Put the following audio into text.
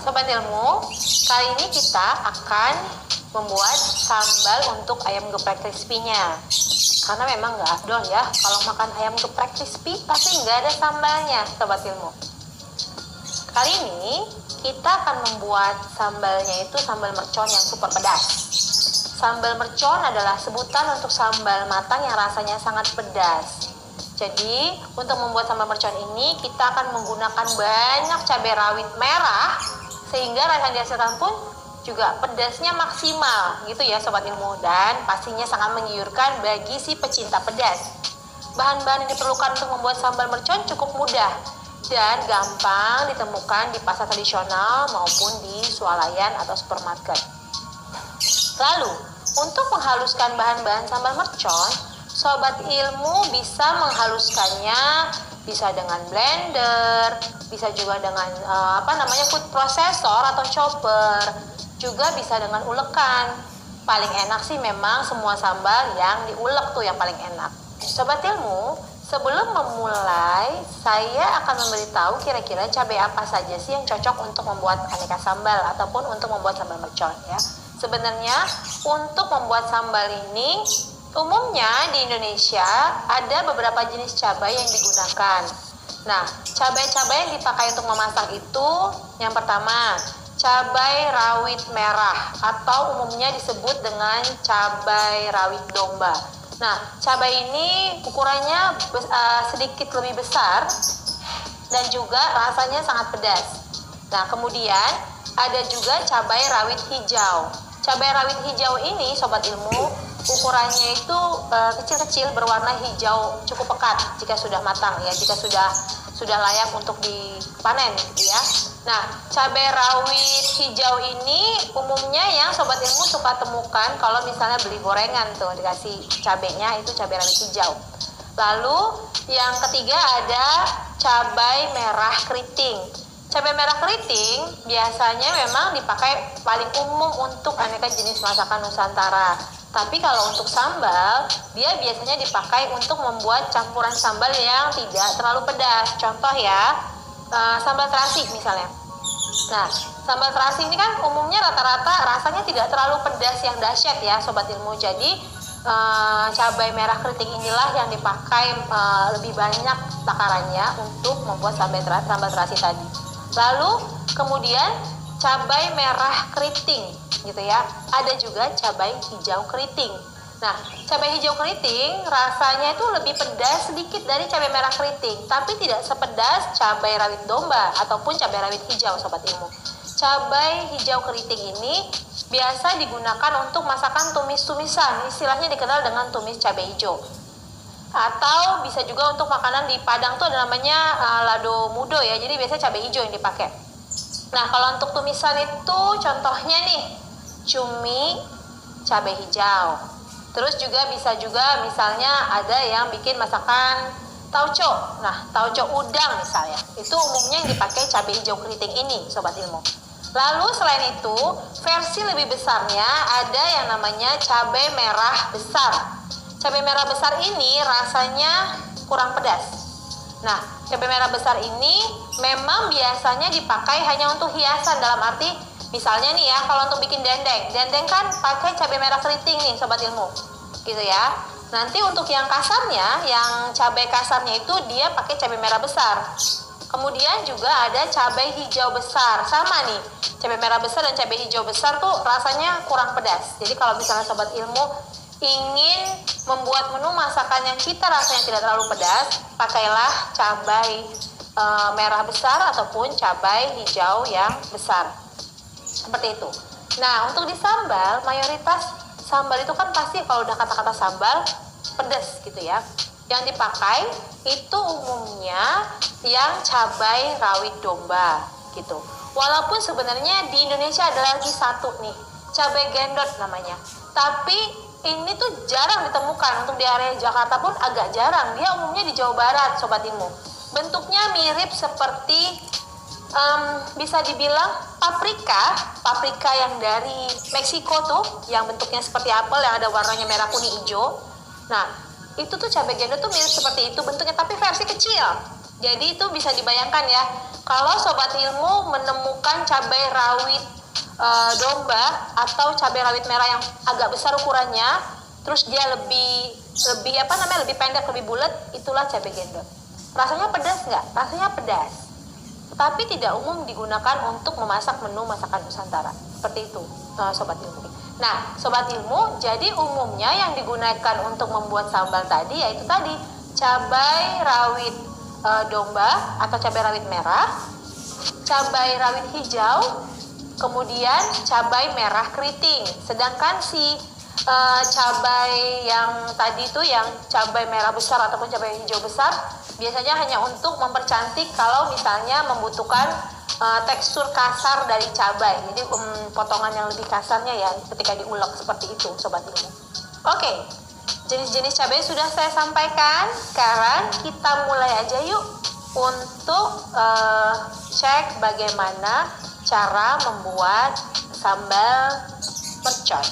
Sobat Ilmu, kali ini kita akan membuat sambal untuk ayam geprek crispy-nya. Karena memang nggak afdol ya kalau makan ayam geprek crispy tapi nggak ada sambalnya, Sobat Ilmu. Kali ini kita akan membuat sambalnya itu sambal mercon yang super pedas. Sambal mercon adalah sebutan untuk sambal matang yang rasanya sangat pedas. Jadi, untuk membuat sambal mercon ini, kita akan menggunakan banyak cabai rawit merah, sehingga rasa yang dihasilkan pun juga pedasnya maksimal, gitu ya Sobat Ilmu. Dan pastinya sangat menggiurkan bagi si pecinta pedas. Bahan-bahan yang diperlukan untuk membuat sambal mercon cukup mudah dan gampang ditemukan di pasar tradisional maupun di swalayan atau supermarket. Lalu, untuk menghaluskan bahan-bahan sambal mercon, Sobat Ilmu bisa menghaluskannya bisa dengan blender, bisa juga dengan food processor atau chopper, juga bisa dengan ulekan. Paling enak sih memang semua sambal yang diulek tuh yang paling enak. Sobat Ilmu, sebelum memulai, saya akan memberitahu kira-kira cabai apa saja sih yang cocok untuk membuat aneka sambal ataupun untuk membuat sambal mercon ya. Sebenarnya untuk membuat sambal ini umumnya di Indonesia ada beberapa jenis cabai yang digunakan. Nah, cabai-cabai yang dipakai untuk memasak itu yang pertama, cabai rawit merah atau umumnya disebut dengan cabai rawit domba. Nah, cabai ini ukurannya sedikit lebih besar dan juga rasanya sangat pedas. Nah, kemudian ada juga cabai rawit hijau. Cabai rawit hijau ini, Sobat Ilmu, ukurannya itu kecil-kecil berwarna hijau cukup pekat jika sudah matang ya, jika sudah layak untuk dipanen gitu ya. Nah, cabai rawit hijau ini umumnya yang Sobat Ilmu suka temukan kalau misalnya beli gorengan tuh dikasih cabainya itu cabai rawit hijau. Lalu yang ketiga ada cabai merah keriting. Cabai merah keriting biasanya memang dipakai paling umum untuk aneka jenis masakan Nusantara. Tapi kalau untuk sambal, dia biasanya dipakai untuk membuat campuran sambal yang tidak terlalu pedas. Contoh ya, sambal terasi misalnya. Nah, sambal terasi ini kan umumnya rata-rata rasanya tidak terlalu pedas yang dahsyat ya Sobat Ilmu. Jadi, cabai merah keriting inilah yang dipakai lebih banyak takarannya untuk membuat sambal terasi tadi. Lalu kemudian cabai merah keriting gitu ya. Ada juga cabai hijau keriting. Nah, cabai hijau keriting rasanya itu lebih pedas sedikit dari cabai merah keriting, tapi tidak sepedas cabai rawit domba ataupun cabai rawit hijau Sobat Ilmu. Cabai hijau keriting ini biasa digunakan untuk masakan tumis-tumisan, istilahnya dikenal dengan tumis cabai hijau. Atau bisa juga untuk makanan di Padang tuh ada namanya lado mudo ya, jadi biasanya cabai hijau yang dipakai. Nah, kalau untuk tumisan itu contohnya nih, cumi cabai hijau. Terus juga bisa juga misalnya ada yang bikin masakan tauco. Nah, tauco udang misalnya, itu umumnya yang dipakai cabai hijau keriting ini, Sobat Ilmu. Lalu selain itu, versi lebih besarnya ada yang namanya cabai merah besar. Cabai merah besar ini rasanya kurang pedas. Nah, cabai merah besar ini memang biasanya dipakai hanya untuk hiasan, dalam arti misalnya nih ya, kalau untuk bikin dendeng kan pakai cabai merah keriting nih Sobat Ilmu, gitu ya. Nanti untuk yang kasarnya, yang cabai kasarnya itu dia pakai cabai merah besar. Kemudian juga ada cabai hijau besar, sama nih, cabai merah besar dan cabai hijau besar tuh rasanya kurang pedas. Jadi kalau misalnya Sobat Ilmu ingin membuat menu masakan yang kita rasanya tidak terlalu pedas, pakailah cabai merah besar ataupun cabai hijau yang besar. Seperti itu. Nah, untuk di sambal, mayoritas sambal itu kan pasti kalau udah kata-kata sambal pedas gitu ya. Yang dipakai itu umumnya yang cabai rawit domba gitu. Walaupun sebenarnya di Indonesia ada lagi satu nih, cabai gendot namanya. Tapi ini tuh jarang ditemukan, untuk di area Jakarta pun agak jarang. Dia umumnya di Jawa Barat, Sobat Ilmu. Bentuknya mirip seperti bisa dibilang paprika yang dari Meksiko tuh, yang bentuknya seperti apel, yang ada warnanya merah kuning hijau. Nah, itu tuh cabai gendot tuh mirip seperti itu bentuknya, tapi versi kecil. Jadi itu bisa dibayangkan ya, kalau Sobat Ilmu menemukan cabai rawit domba atau cabai rawit merah yang agak besar ukurannya, terus dia lebih lebih pendek, lebih bulat, itulah cabai gendot. Rasanya pedas nggak? Rasanya pedas. Tapi tidak umum digunakan untuk memasak menu masakan Nusantara. Seperti itu, Sobat Ilmu. Nah, Sobat Ilmu, jadi umumnya yang digunakan untuk membuat sambal tadi yaitu tadi cabai rawit domba atau cabai rawit merah, cabai rawit hijau, kemudian cabai merah keriting. Sedangkan si cabai yang tadi itu yang cabai merah besar ataupun cabai hijau besar biasanya hanya untuk mempercantik kalau misalnya membutuhkan tekstur kasar dari cabai. Jadi potongan yang lebih kasarnya ya ketika diulek seperti itu, Sobat Ilmu. Oke. Jenis-jenis cabai sudah saya sampaikan. Sekarang kita mulai aja yuk untuk cek bagaimana cara membuat sambal mercon.